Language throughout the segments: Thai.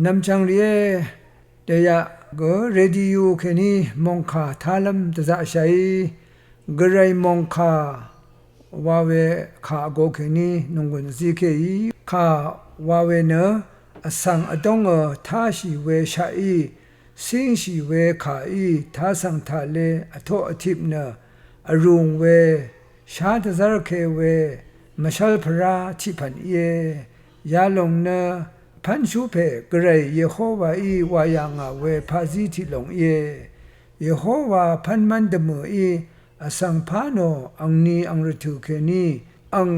นำจังเรียเดียก็เรดิโอแค่นี้มองขาทาลัมตะจะใช้กระไรมองขาว่าเวขาโกแค่นี้นงกุนซีเคอีขาว่าเวเนอสังอดงท่าชีเวชาอีสิงชีเวขาอีท่าสังทาเลอโทอทิพเนออรุงเวชาตซาร์เคเวมชัลพระทิพันเยยาลงเนอพันชูเพกระไรเยโฮวาอีวายางเวพาซิทิลงเยโฮวาพันมันดมืออีอสังพาโนอังนีอังรทุเคนีอัง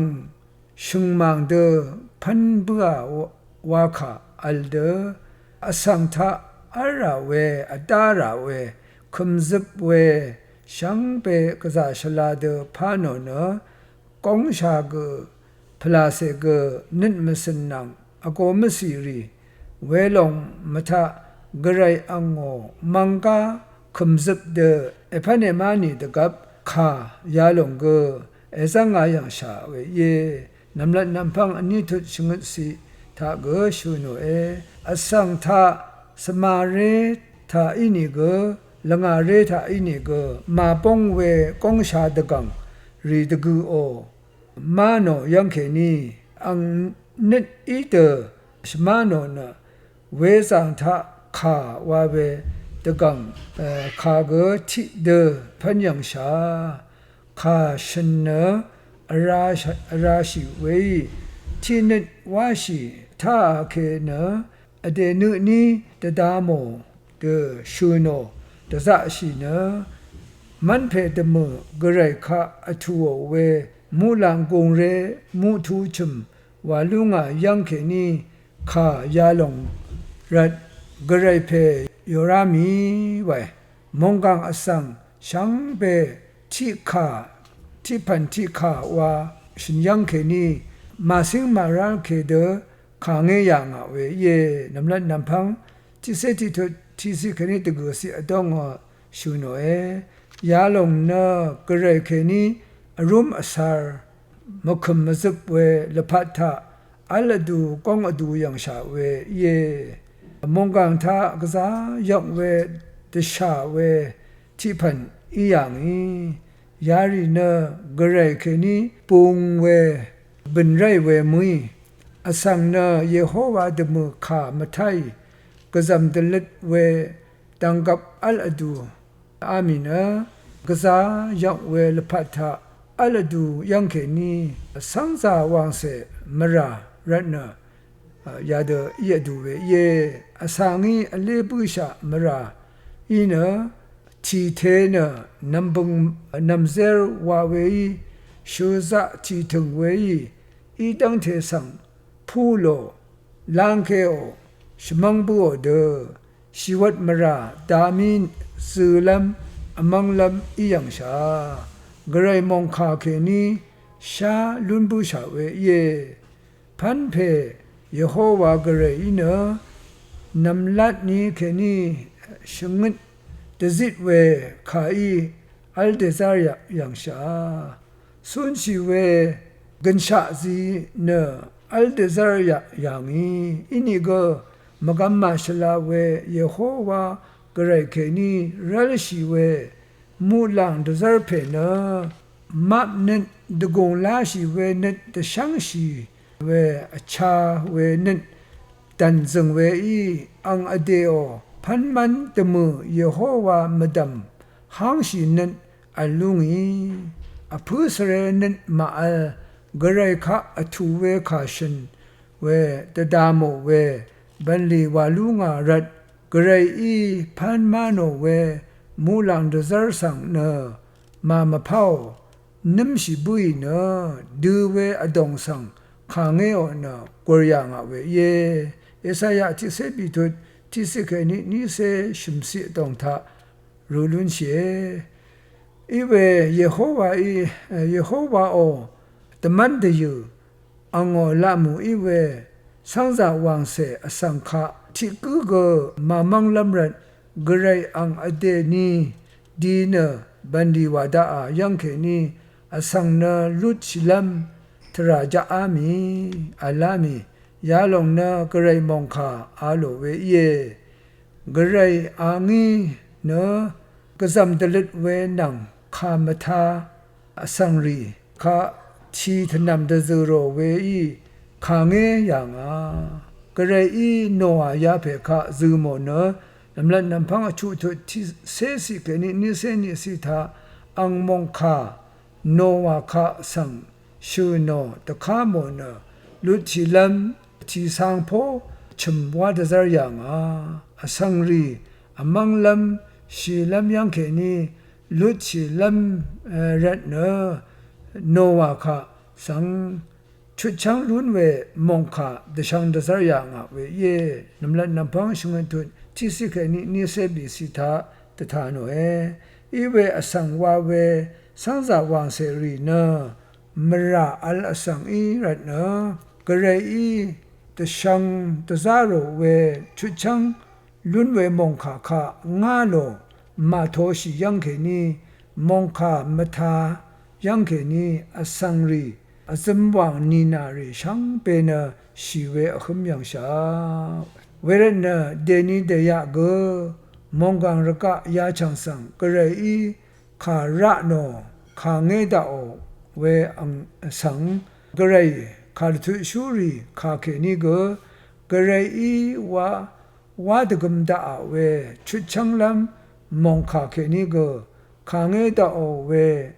ชุงมังเดพันบัวาขาอัลเดอสังทาอาราเวอดาราเวคุมซึบเวช่างเปกษาชลาเดพาโนเนกงชาเกพลาเซเกนิดมสนังอโกมสีรีเวลงมทะกระไรอังโงมังกาคุมซึบเดเอพันเอมานีตกับขายาลงเกเอซังอายังชาเวเยนำลัดนำพังอันนี้ทุดชงดสีทาเกชูโนเออสังทาสมาเรทาอินิเกละงาเรทาอินิเกมาปงเวกงชาดกังรีดกูโอมาโนยังเคนีอังนิดอีเตสมาโนนะเวสังทาขาวาเวตะกังขาเกทิเดพันยังชาขาชนอราชิเวที่นิดวาชิท่าเคนะอเดนุนีตะดามโมเกชูโนตะซะชินะมันเพตมกระไรคะอทัวเวมูลังกงเรมูทูชุมวาลุงายังเคนีขายาลงรัดกระไรเพยรามีไว้มงกังอสังชังเปทิขาที่พันทิขาว่าชินยังเคนีมาสิงมารังเคเดขางเงยังเวเยนำลัดนำพังที่เสติทุที่สิเคนีตะกุสิอดงชูโนเอยาลงเนกระไรเคนีอรุมอสารมคุมมซึบเวละพัทธะอัลดูกองอดูยังชาเวเยมงกังทากษายกเวตชาเวที่พันอีอย่างนี้ยารีเนกระไรเคนีปุงเวบินไรเวมุยอสังเนเยโฮวาดมือขามาไทยกษัมตลิดเวตังกับอัลอดูอามินะกษายกเวลพัทธะอัลอดูยังเคนีสังสาวางเสมรารัตนายาเดเยดูเวเยอสังอีอเลปุชามราอีเนทีเทเนนัมบุงนัมเซรวาเวชูซะทีถึงเวอีตังเทสังพูโลลังเคโอชมังบัวเดชีวัตมราดามินสือลัมอมังลัมอียังชากระไรมองคาเคนีชาลุนบุชาเวเยพันเพเยโฮวากระไรอินนำลัดนี้เคนีชงดตจิตเวขาอีอัลเดซาร์ยังชาสุนชีเวกันชาซีเนอัลเดซาร์ยังอินิโกมกัมมาชลาเวเยโฮวากระไรเคนีรัลชีเวมูลังเดซาร์เพเนมับนิดดกงลาชีเวนิดตช่างชีเวอชาเวนิดตันซึงเวอีอังอเดโอพันมันตมือเยโฮวามดัมหางชีนิดอัลลุงอีอพุสเรนิดมาอัลกระไรคะอทูเวคาชันเวตดามโมเวบันลีวาลุงารัดกระไรอีพันมาโนเวมูลังเดซาร์สังเนมามะพาวนิมชิบุยเนดูเวอดงสังขางเงอเนกวรยังเวเยเอสายะที่เสบิทุที่สิเคนินิเสชิมสิตองทารูลุนเชอีเวเยโฮวาโอตมันเดยูอังโอลามูอีเวสังซาวังเสอสังคะที่กูเกมามังลัมรัดกระไรอังอเดนีดีเนบันดีวาดายังเคนีอสังเนลุชิลัมทราจาอามีอาลามี ยาลงนะกระไรมองคาอาโลเวเยกระไรอางีเนกษัมตลิดเวนังคามทาอสังรีคาชีทนำตะซูโรเวอีคาเงอย่างกระไรอีโนอายาเพคาซูโมเนนำลันนำพังอชุทุที่เสสิเกนินิเสนิสิทาอังมงคาโนวาคาสังชูโนตะคาโมเนลุชิลัมชีสังโพชมวาดซาอย่างอสังรีอมังลัมชีลัมยังเกนีลุชิลัมรัตเนโนวาคาสังชุดช่างรุนเวมงคาเดชังเดซาอย่างเวเยนำลันนำพังชงทุนที่สิเกนินิเสบิสิทาตถาโนอีเวอสังวาเวสังสาวางเสรีเนมราอัลอสังอีรัตเนกระไรอีตะชังตะซาโรเวชุดช่างลุนเวมงคาคางาโลมาโทชิยังเกนีมงคามทายังเกนีอสังรีอสมวังนีนารีช่างเป็นชีเวอขมยังชาเวรเนเดนีเดยะเกมงกังรกะยาชังสังกระไรอีคาระโนคาเงดาโอเวอังสังกระไรคาทุชูรีคาเคนีเกกระไรอีวาดกมดาเวชุดช่างลำมงคาเคนีเกคาเงดาโอเว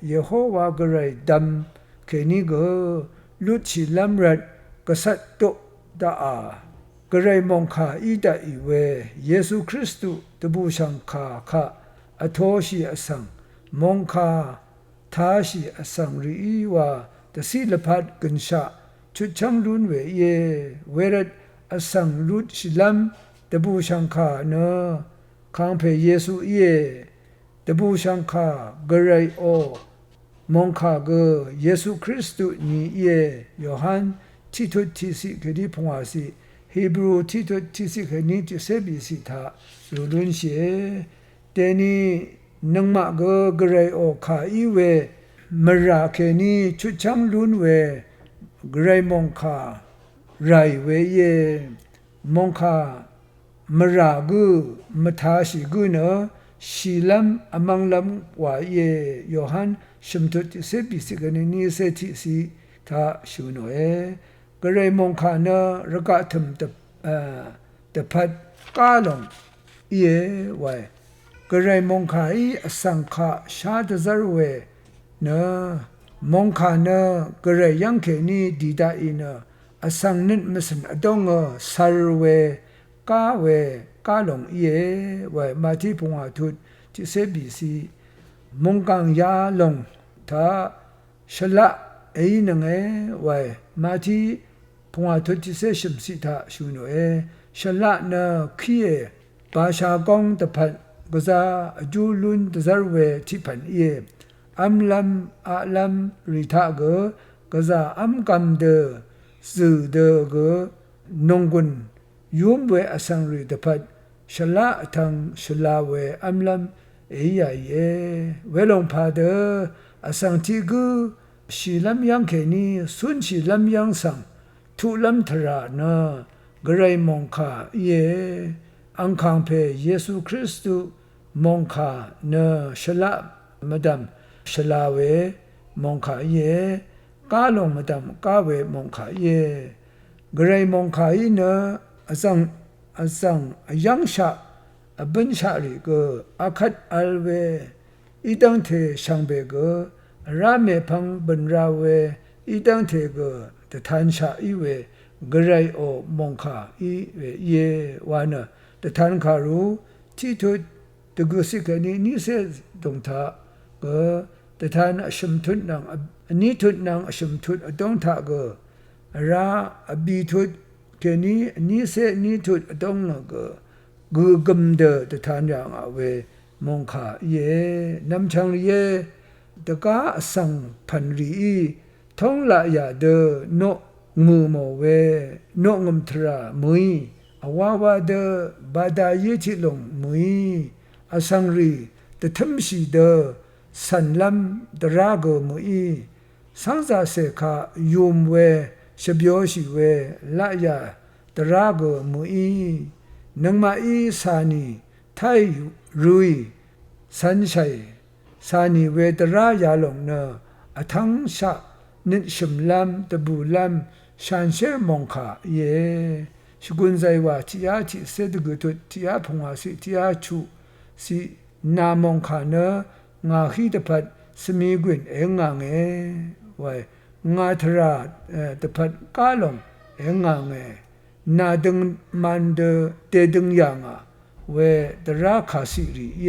เยโฮวากระไรดัมเคนีเกลุชิลัมรัดกษัตตุดากระไรมงคาอีดาอีเวเยซูคริสต์ตบูชังคาคะอโทชีอสังมงคาทาชีอสังรีวาตสิลพัดกันชาชุดช่างรุนเวเยเวรดอสังรุดชิลัมตบูชังคาเนคังเพเยซูเยตบูชังคากระไรโอมงคาเกเยซูคริสต์นี้เยโยฮันที่ทุติสิกดีพงอาสิฮีบรูที่ทุติสิกนี้ที่เซบิสิทาลุนเชเตนีนังมาเกระไรโอคาอีเวมราเคนีชุดช่างลุนเวกระไรมงคาไรเวเยมงคามรากุมทาชิกุเนชีลัมอมังลัมวาเยโยฮันชมทุติเซบิสิกนี้เซติสิทาชูโนกระไรมงคาเนรกะธมตพัดกาลงเยไวกระไรมงคาอีอสังคาชาตซาเวเนมงคาเนกระไรยังเคนีดีดาอีเนอสังนิดมิสันอดงซาร์เวกาเวกาลงเยไวมาที่พงอาทุดที่เซบีซีมงกังยาลงทาชละเอนังไวมาที่พงอาทุดที่เซชมสิทาชูโนชละเนคีเอปาชากงตะพันกษาจูลุนตะซาร์เวที่พันเยอัมลัมอาลัมริทาเกกษาอัมกัมเดสือเดเกนงกุนยุมเวอสังริตะพัดชละทังชลาเวอัมลัมเอยเยเวลงพาเดอสังทิกุชีลัมยังเคนีสุนชีลัมยังสังทุลัมทรานะกระไรมงคาเยอังคังเพเยซูคริสต์มงคาเนชละมดัมชลาเวมงคาเยกาลงมดัมกาเวมงคาเยกระไรมงคาอีเนอสังยังชะบัญชาริกอาคัดอัลเวอีตังเทชังเบกราเมพังบันราเวอีตังเทกตะทันชาอีเวกระไรโอมงคาอีเวเยวานะตะทันคารูที่ทุดตะกุสิกนี้นิเสดงทาตะทันอชมทุดนังนี้ทุดนังอชมทุดดงทาราอบีทุดเกนี้นิเสนี้ทุดดงนะกูกมเดตะทันอย่างเวมงคาเยนำชังเยตะกาสังพันรีท้องละยาเดโนงูโมเวนงมทรามุยอวาวาเดบาดาเยชิลงมุยอสังรีตะทัมชีเดสันลัมตรากมุยสังซาเสคายุมเว ชบยอชิเวละยาตราโกมุอีนังมาอีสานีไทยรุยสันชัยสานีเวตรายาลงเนอทั้งชะนิชมลำตะบูลำชันเชมงคาเยชกุนใจว่าที่ยาที่เสดกุตุที่ยาพงอาสิที่ยาชูสินามงคาเนงาฮีตพัดสมีกุนเองางเอไว้งาทราตพัดกาลงเองางเอนาดึงมันเดเตดึงยังอ่ะเวตราคาสิริเย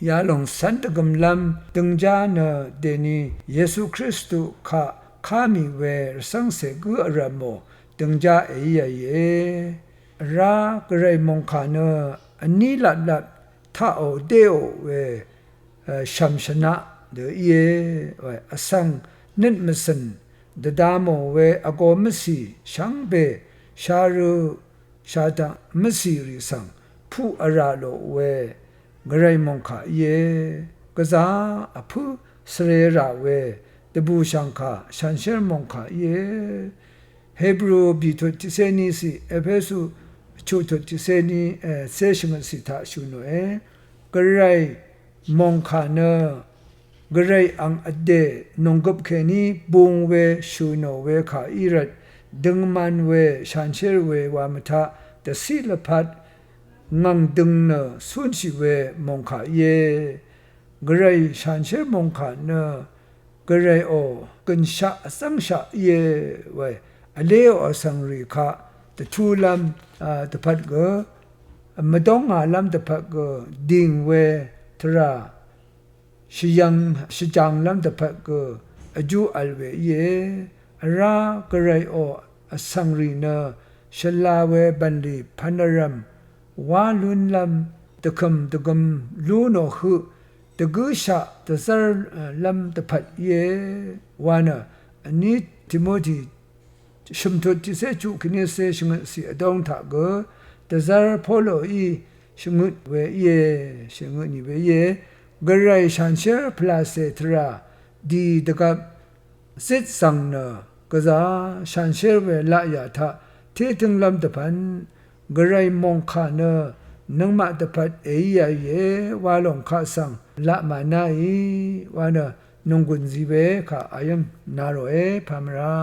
ยาลงสันตกำลัมดึงจานเดนีเยซูคริสต์ข้ามีเวสังเสกุอรโมดึงจาเอยเยรากระไรมงคาเนอันนี้ลัดท่าโอเดโอเวชัมชนะเดเยเวอสังนิดมสันเดดามเวอโกมสีชังเบชารุชาดามสีริสังผู้อาราโลเวกระไรมงคาเยกษาอผู้สเรราเวตบูชังคาชันเชรมงคาเยเฮบรูบิทุติเซนีสิเอเฟสุชูทุติเซนีเซชมันสิทาชุโนเอกระไรมงคาเนกระไรอังอเดนงกบเคนีบุงเวชูโนเวคาอิรัดดึงมันเวชันเชรเววามทะตะสิลพัดงังดึงเนสุนชิเวมงคาเยกระไรชันเชรมงคาเนกระไรโอกันชะสังชะเยเวอเลโอสังริคะตะทูลัมตะพัดเกมดองอาลัมตะพัดเกดิงเวทราชิจังลัมตะพัดเกอจูอัลเวเยรากระไรโอสังริเนชลาเวบันลีพันรัมวาลุนลัมตะคมลูโนหุตะกุชะตะซาลัมตะพัดเยวานะอันนี้ทิโมธีชมทุติเสจุคณิเสชงสิอดองทะเกตะซาโพโลอีชงเวเยชงนิเวเยกระไรชันเชอร์พลาเซทราดีตะกับสิทสังเนกะซาชันเชอร์เวละยาทะเทถึงลัมตะพันกระไรมงคาเนนังมาตะพัดเอยเยวาลงคาสังละมานายวานะนงกุนซีเวคาอายัมนาโรเอพามรา